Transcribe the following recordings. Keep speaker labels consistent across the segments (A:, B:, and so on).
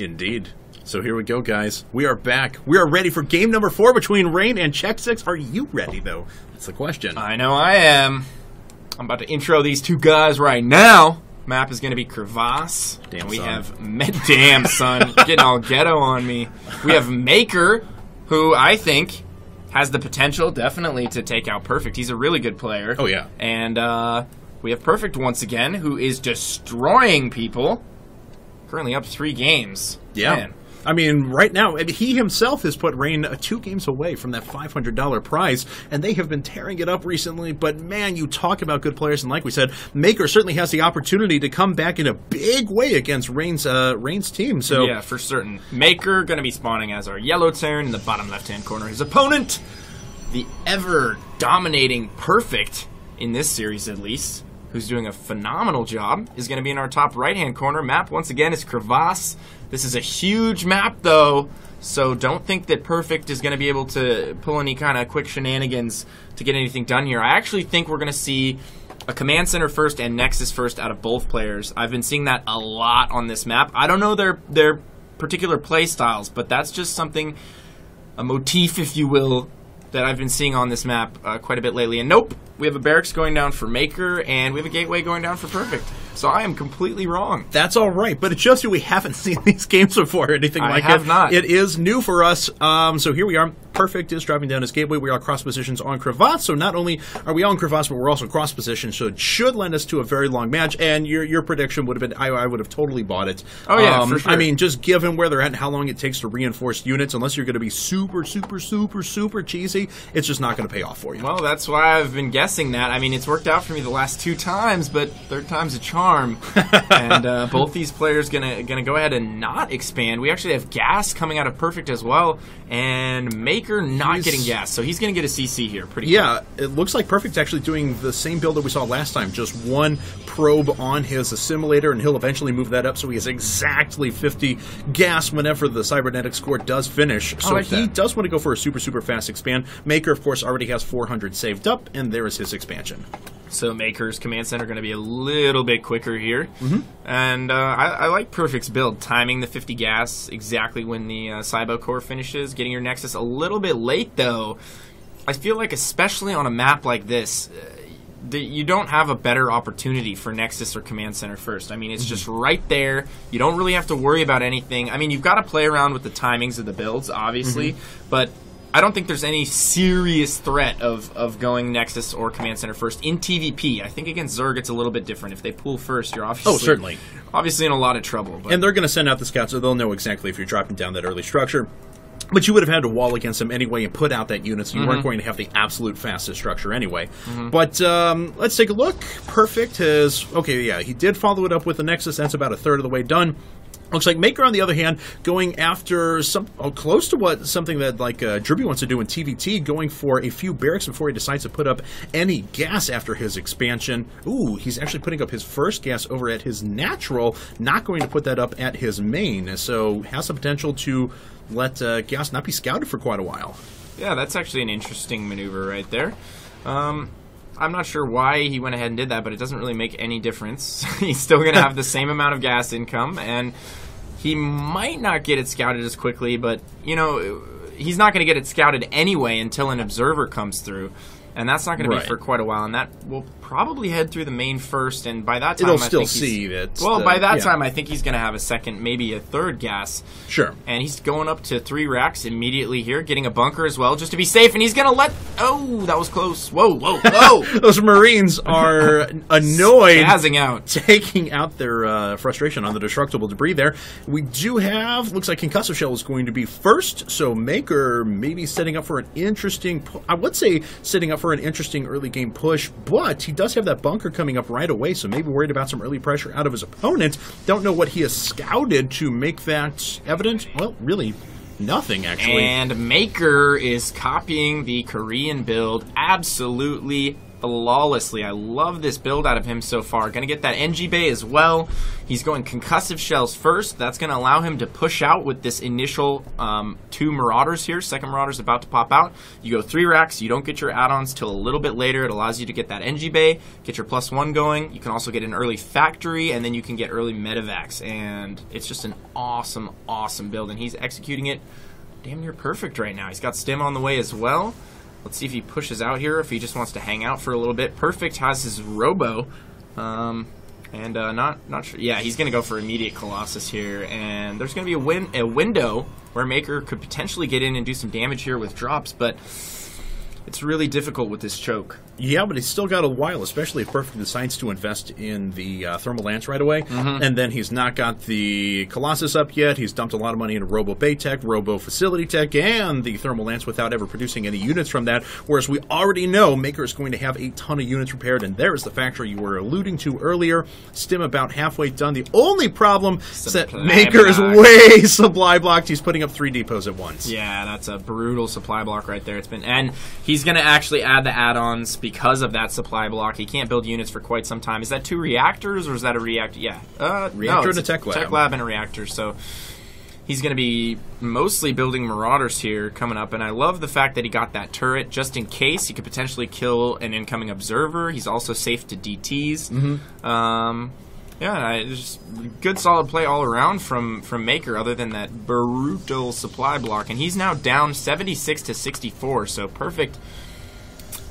A: Indeed. So here we go, guys. We are back. We are ready for game number 4 between Rain and CheckSix. Are you ready, though? That's the question.
B: I know I am. I'm about to intro these two guys right now. Map is going to be Crevasse.
A: Damn,
B: and we
A: son.
B: have damn, son. Getting all ghetto on me. We have Maker, who I think has the potential, definitely, to take out Perfect. He's a really good player.
A: Oh, yeah.
B: And we have Perfect once again, who is destroying people. Currently up 3 games.
A: Yeah.
B: Man.
A: I mean, right now, he himself has put Rain 2 games away from that $500 prize, and they have been tearing it up recently. But, man, you talk about good players, and like we said, Maker certainly has the opportunity to come back in a big way against Rain's team. So
B: yeah, for certain. Maker going to be spawning as our yellow turn in the bottom left-hand corner. His opponent, the ever-dominating Perfect, in this series at least, who's doing a phenomenal job, is going to be in our top right-hand corner. Map, once again, is Crevasse. This is a huge map, though, so don't think that Perfect is going to be able to pull any kind of quick shenanigans to get anything done here. I actually think we're going to see a Command Center first and Nexus first out of both players. I've been seeing that a lot on this map. I don't know their particular play styles, but that's just something, a motif, if you will, that I've been seeing on this map quite a bit lately. And nope, we have a Barracks going down for Maker, and we have a Gateway going down for Perfect. So I am completely wrong.
A: that's all right, but it shows you we haven't seen these games before or anything like that.
B: I have not.
A: It is new for us. So here we are. Perfect is dropping down his Gateway. We are cross positions on Crevasse. So not only are we on Crevasse, but we're also cross positions. So it should lend us to a very long match. And your prediction would have been, I would have totally bought it.
B: Oh, yeah, for sure.
A: I mean, just given where they're at and how long it takes to reinforce units, unless you're going to be super, super, super, super cheesy, it's just not going to pay off for you.
B: Well, that's why I've been guessing that. I mean, it's worked out for me the last 2 times, but third time's a charm. And both these players gonna go ahead and not expand. We actually have gas coming out of Perfect as well, and Maker not getting gas, so he's gonna get a CC here pretty quick.
A: Yeah, it looks like Perfect's actually doing the same build that we saw last time, just 1 probe on his assimilator, and he'll eventually move that up so he has exactly 50 gas whenever the cybernetic score does finish. So
B: like
A: he
B: that.
A: does want to go for a super, super fast expand. Maker, of course, already has 400 saved up, and there is his expansion.
B: So Maker's Command Center going to be a little bit quicker here. And I like Perfect's build, timing the 50 gas exactly when the Cybo core finishes, getting your Nexus a little bit late, though. I feel like especially on a map like this, you don't have a better opportunity for Nexus or Command Center first. I mean, it's just right there. You don't really have to worry about anything. I mean, you've got to play around with the timings of the builds, obviously, but I don't think there's any serious threat of going Nexus or Command Center first in TVP. I think against Zerg it's a little bit different. If they pull first, you're obviously in a lot of trouble. But.
A: And they're going to send out the scouts, so they'll know exactly if you're dropping down that early structure. But you would have had to wall against them anyway and put out that unit, so you weren't going to have the absolute fastest structure anyway. But let's take a look. Perfect has... Okay, yeah, he did follow it up with the Nexus. That's about a third of the way done. Looks like Maker, on the other hand, going after close to something that like Dribby wants to do in TVT, going for a few barracks before he decides to put up any gas after his expansion. Ooh, he's actually putting up his first gas over at his natural, not going to put that up at his main. So has the potential to let gas not be scouted for quite a while.
B: Yeah, that's actually an interesting maneuver right there. I'm not sure why he went ahead and did that, but it doesn't really make any difference. He's still going to have the same amount of gas income, and he might not get it scouted as quickly, but, you know, he's not going to get it scouted anyway until an observer comes through. And that's not going to be for quite a while, and that will probably head through the main first, and by that time
A: it'll still see that.
B: Well, by that time, I think he's going to have a second, maybe a third gas.
A: Sure.
B: And he's going up to 3 racks immediately here, getting a bunker as well, just to be safe, and he's going to let... Oh, that was close. Whoa, whoa, whoa!
A: Those Marines are annoyed.
B: Spazzing out.
A: Taking out their frustration on the destructible debris there. We do have... Looks like Concussive Shell is going to be first, so Maker maybe setting up for an interesting... I would say setting up for an interesting early game push, but he does have that bunker coming up right away, so maybe worried about some early pressure out of his opponent. Don't know what he has scouted to make that evident. Well, really nothing, actually.
B: And Maker is copying the Korean build absolutely flawlessly. I love this build out of him so far. Going to get that NG Bay as well. He's going concussive shells first. That's going to allow him to push out with this initial 2 Marauders here. Second Marauder's about to pop out. You go 3 racks. You don't get your add-ons till a little bit later. It allows you to get that NG Bay, get your +1 going. You can also get an early factory, and then you can get early Medivacs. And it's just an awesome, awesome build. And he's executing it damn near perfect right now. He's got Stim on the way as well. Let's see if he pushes out here, if he just wants to hang out for a little bit. Perfect has his Robo. Not sure. Yeah, he's going to go for immediate Colossus here. And there's going to be a window where Maker could potentially get in and do some damage here with drops, but it's really difficult with this choke.
A: Yeah, but he's still got a while, especially if Perfect decides to invest in the Thermal Lance right away. And then he's not got the Colossus up yet. He's dumped a lot of money into Robo Bay Tech, Robo Facility Tech, and the Thermal Lance without ever producing any units from that. Whereas we already know Maker is going to have a ton of units prepared, and there is the factory you were alluding to earlier. Stim about halfway done. The only problem is that Maker is way supply blocked. He's putting up 3 depots at once.
B: Yeah, that's a brutal supply block right there. And he's going to actually add the add-ons because of that supply block. He can't build units for quite some time. Is that 2 reactors, or is that a reactor? Yeah.
A: Reactor and a tech lab.
B: Tech lab and a reactor, so he's going to be mostly building Marauders here coming up, and I love the fact that he got that turret just in case he could potentially kill an incoming observer. He's also safe to DTs. Yeah, just good solid play all around from Maker, other than that brutal supply block. And he's now down 76 to 64, so Perfect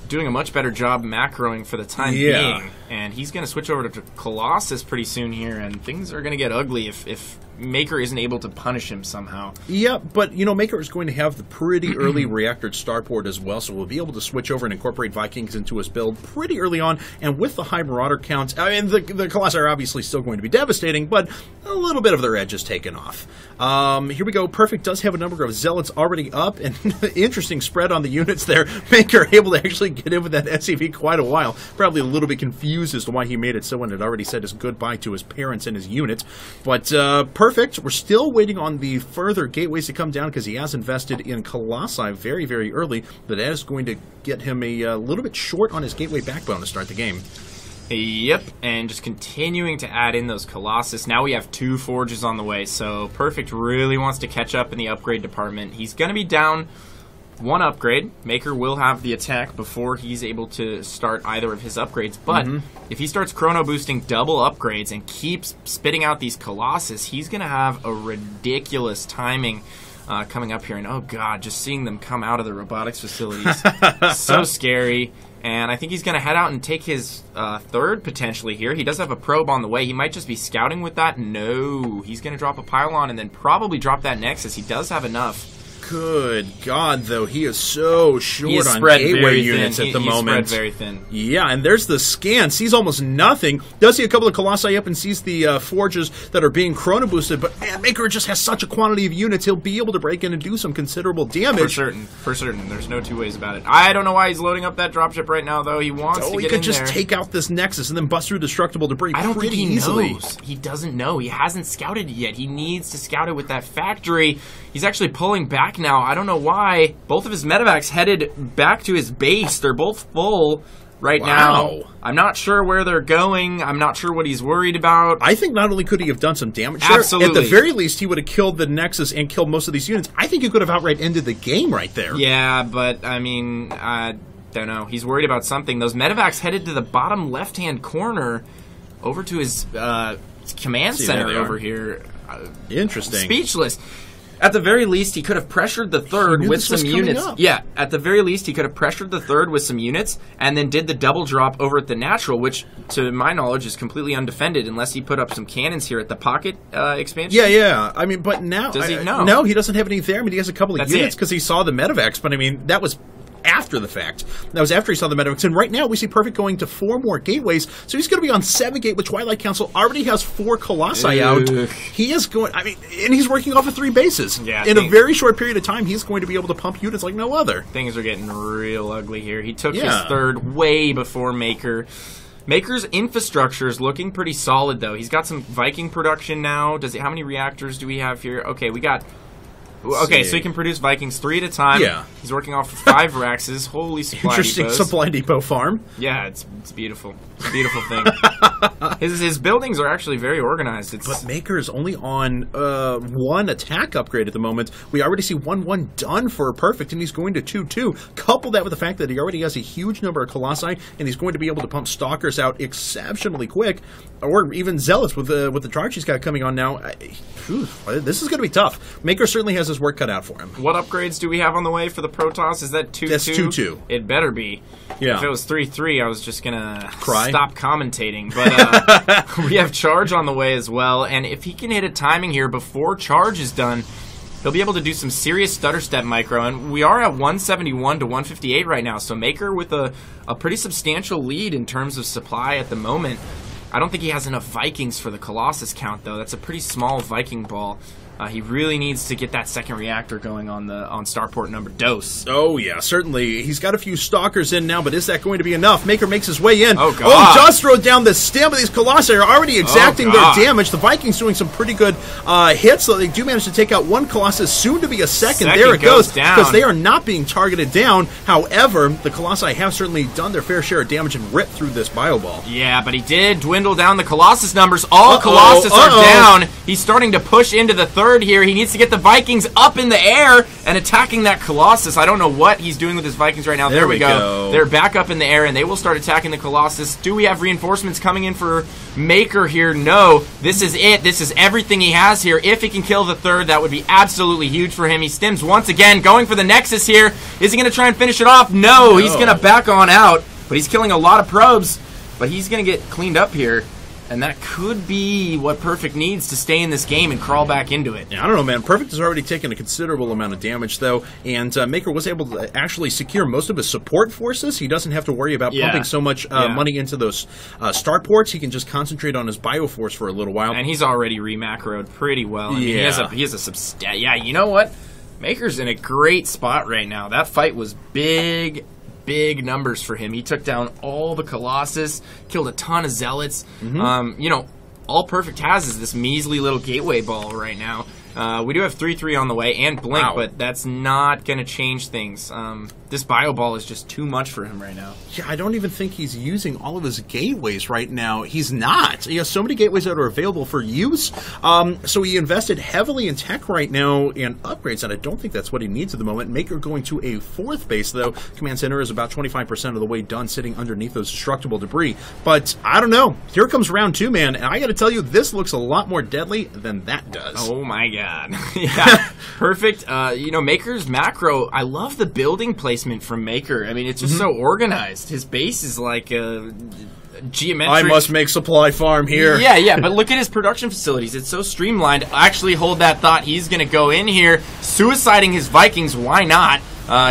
B: doing a much better job macroing for the time being. And he's going to switch over to Colossus pretty soon here, and things are going to get ugly if Maker isn't able to punish him somehow.
A: Yeah, but, you know, Maker is going to have the pretty early reactored starport as well, so we'll be able to switch over and incorporate Vikings into his build pretty early on, and with the high Marauder counts, I mean, the Colossi are obviously still going to be devastating, but a little bit of their edge is taken off. Here we go. Perfect does have a number of Zealots already up, and interesting spread on the units there. Maker able to actually get in with that SCV quite a while. Probably a little bit confused as to why he made it so when it already said his goodbye to his parents and his unit. But Perfect, we're still waiting on the further gateways to come down because he has invested in Colossi very, very early. But that is going to get him a little bit short on his gateway backbone to start the game.
B: Yep, and just continuing to add in those Colossus. Now we have 2 Forges on the way, so Perfect really wants to catch up in the upgrade department. He's going to be down 1 upgrade. Maker will have the attack before he's able to start either of his upgrades, but if he starts chrono boosting double upgrades and keeps spitting out these Colossus, he's going to have a ridiculous timing coming up here. And oh god, just seeing them come out of the robotics facilities, so scary. And I think he's going to head out and take his 3rd potentially here. He does have a probe on the way. He might just be scouting with that. No, he's going to drop a pylon and then probably drop that Nexus. He does have enough.
A: Good God, though, he is so short on gateway units at the moment.
B: He's spread very thin.
A: Yeah, and there's the scan. Sees almost nothing. Does see a couple of Colossi up and sees the Forges that are being chrono boosted, but man, Maker just has such a quantity of units, he'll be able to break in and do some considerable damage.
B: For certain. There's no 2 ways about it. I don't know why he's loading up that dropship right now, though. He wants to get in there.
A: He could just take out this Nexus and then bust through destructible debris pretty easily.
B: Knows. He doesn't know. He hasn't scouted it yet. He needs to scout it with that factory. He's actually pulling back now. I don't know why. Both of his medevacs headed back to his base. They're both full right now. I'm not sure where they're going. I'm not sure what he's worried about.
A: I think not only could he have done some damage
B: Absolutely.
A: there, at the very least he would have killed the Nexus and killed most of these units. I think he could have outright ended the game right there.
B: Yeah, but I mean, I don't know. He's worried about something. Those medevacs headed to the bottom left-hand corner over to his command center over here.
A: Interesting.
B: Speechless. At the very least, he could have pressured the 3rd with some units. Yeah, at the very least, he could have pressured the 3rd with some units and then did the double drop over at the natural, which, to my knowledge, is completely undefended unless he put up some cannons here at the pocket expansion.
A: Yeah. I mean, but now...
B: Does he? No.
A: No, he doesn't have any there. I mean, he has a couple of units because he saw the medevacs, but I mean, that was after the fact. That was after he saw the medevacs. And right now, we see Perfect going to 4 more gateways. So he's going to be on 7 gate with Twilight Council. Already has 4 Colossi out. He is going... I mean, and he's working off of 3 bases.
B: Yeah,
A: in a very short period of time, he's going to be able to pump units like no other.
B: Things are getting real ugly here. He took his 3rd way before Maker. Maker's infrastructure is looking pretty solid, though. He's got some Viking production now. How many reactors do we have here? Okay, we got Okay, so he can produce Vikings 3 at a time.
A: Yeah.
B: He's working off of 5 Raxes. Holy supply
A: Interesting
B: depots.
A: supply depot farm.
B: Yeah, it's beautiful. It's a beautiful thing. His buildings are actually very organized.
A: But Maker is only on 1 attack upgrade at the moment. We already see 1-1 done for Perfect, and he's going to 2-2. Couple that with the fact that he already has a huge number of Colossi, and he's going to be able to pump Stalkers out exceptionally quick, or even Zealots with the charge he's got coming on now. This is going to be tough. Maker certainly has his work cut out for him.
B: What upgrades do we have on the way for the Protoss? Is that 2-2?
A: That's 2-2.
B: It better be.
A: Yeah.
B: If it was 3-3, I was just going to
A: Cry?
B: stop commentating. But we have Charge on the way as well, and if he can hit a timing here before Charge is done, he'll be able to do some serious stutter step micro, and we are at 171 to 158 right now, so Maker with a pretty substantial lead in terms of supply at the moment. I don't think he has enough Vikings for the Colossus count, though. That's a pretty small Viking ball. He really needs to get that second reactor going on starport number dos.
A: Oh, yeah, certainly. He's got a few Stalkers in now, but is that going to be enough? Maker makes his way in.
B: Oh, God.
A: Oh, does throw down the stem, but these Colossi are already exacting their damage. The Vikings doing some pretty good hits, so they do manage to take out 1 Colossus, soon to be a second. There it goes, because they are not being targeted down. However, the Colossi have certainly done their fair share of damage and ripped through this Bio Ball.
B: Yeah, but he did dwindle down the Colossus numbers. All Colossus are down. He's starting to push into the third here. He needs to get the Vikings up in the air and attacking that Colossus. I don't know what he's doing with his Vikings right now. There we go. They're back up in the air, and they will start attacking the Colossus. Do we have reinforcements coming in for Maker here? No. This is it. This is everything he has here. If he can kill the third, that would be absolutely huge for him. He stims once again, going for the Nexus here. Is he going to try and finish it off? No. He's going to back on out, but he's killing a lot of probes, but he's going to get cleaned up here. And that could be what Perfect needs to stay in this game and crawl back into it.
A: Yeah, I don't know, man. Perfect has already taken a considerable amount of damage, though, and Maker was able to actually secure most of his support forces. He doesn't have to worry about pumping so much money into those starports. He can just concentrate on his Bioforce for a little while.
B: And he's already remacroed pretty well. I mean, he has a yeah, you know what? Maker's in a great spot right now. That fight was big numbers for him. He took down all the Colossus, killed a ton of Zealots. You know, all Perfect has is this measly little gateway ball right now. We do have 3-3 on the way and Blink, but that's not going to change things. This Bio Ball is just too much for him right now.
A: Yeah, I don't even think he's using all of his gateways right now. He's not. He has so many gateways that are available for use. So he invested heavily in tech right now and upgrades, and I don't think that's what he needs at the moment. Maker going to a 4th base, though. Command Center is about 25% of the way done, sitting underneath those destructible debris. But I don't know. Here comes round 2, man, and I got to tell you, this looks a lot more deadly than that does.
B: Oh my god. Yeah, Perfect. You know, Maker's macro, I love the building placement from Maker. I mean, it's just so organized. His base is like a geometric.
A: I must make supply farm here.
B: Yeah, but look at his production facilities. It's so streamlined. Actually, hold that thought. He's going to go in here, suiciding his Vikings. Why not?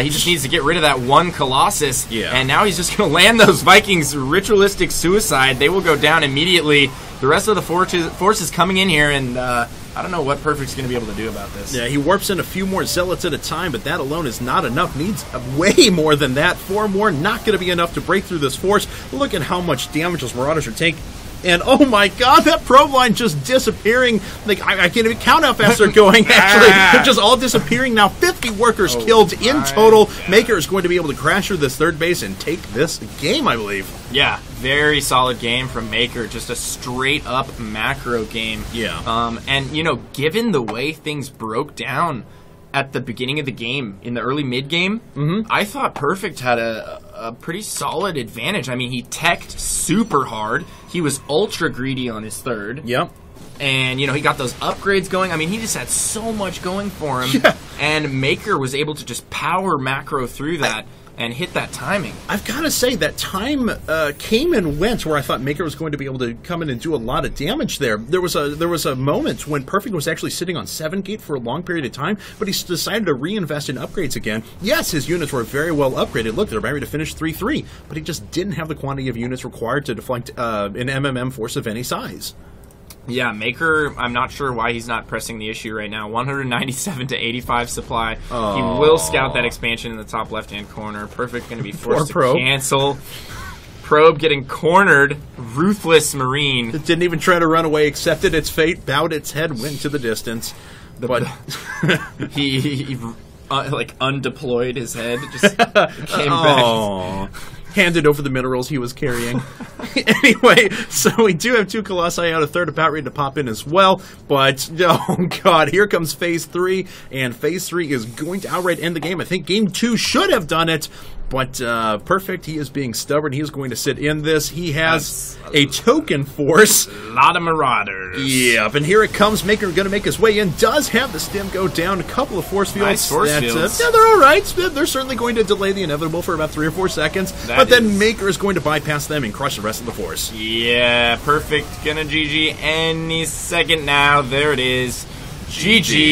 B: He just needs to get rid of that 1 Colossus.
A: Yeah.
B: And now he's just going to land those Vikings ritualistic suicide. They will go down immediately. The rest of the forces coming in here, and I don't know what Perfect's going to be able to do about this.
A: Yeah, he warps in a few more Zealots at a time, but that alone is not enough. Needs way more than that. 4 more, not going to be enough to break through this force. Look at how much damage those Marauders are taking. And oh my god, that probe line just disappearing. Like I can't even count how fast they're going, actually. They're just all disappearing now. 50 workers killed in total. God. Maker is going to be able to crash through this 3rd base and take this game, I believe.
B: Yeah, very solid game from Maker. Just a straight-up macro game.
A: Yeah.
B: And, you know, given the way things broke down at the beginning of the game, in the early mid-game, I thought Perfect had a pretty solid advantage. I mean, he teched super hard. He was ultra greedy on his 3rd.
A: Yep.
B: And, you know, he got those upgrades going. I mean, he just had so much going for him. Yeah. And Maker was able to just power macro through that and hit that timing. I've
A: got to say, that time came and went where I thought Maker was going to be able to come in and do a lot of damage there. There was a moment when Perfect was actually sitting on 7 gate for a long period of time, but he decided to reinvest in upgrades again. Yes, his units were very well upgraded. Look, they're ready to finish 3-3, but he just didn't have the quantity of units required to deflect an MMM force of any size.
B: Yeah, Maker, I'm not sure why he's not pressing the issue right now. 197 to 85 supply. Oh. He will scout that expansion in the top left-hand corner. Perfect going to be forced to cancel. Probe getting cornered. Ruthless Marine.
A: It didn't even try to run away, accepted its fate, bowed its head, went to the distance. But
B: he like undeployed his head, just came back.
A: Handed over the minerals he was carrying. Anyway, so we do have 2 Colossi out, a third about ready to pop in as well. But, oh god, here comes Phase 3, and Phase 3 is going to outright end the game. I think Game 2 should have done it, but Perfect, he is being stubborn. He is going to sit in this. He has a token force.
B: A lot of Marauders.
A: Yep, and here it comes. Maker going to make his way in. Does have the stem go down. A couple of force fields.
B: Nice force fields.
A: Yeah, they're all right. They're certainly going to delay the inevitable for about 3 or 4 seconds. But then Maker is going to bypass them and crush the rest of the force.
B: Yeah, Perfect. Gonna GG any second now. There it is. GG.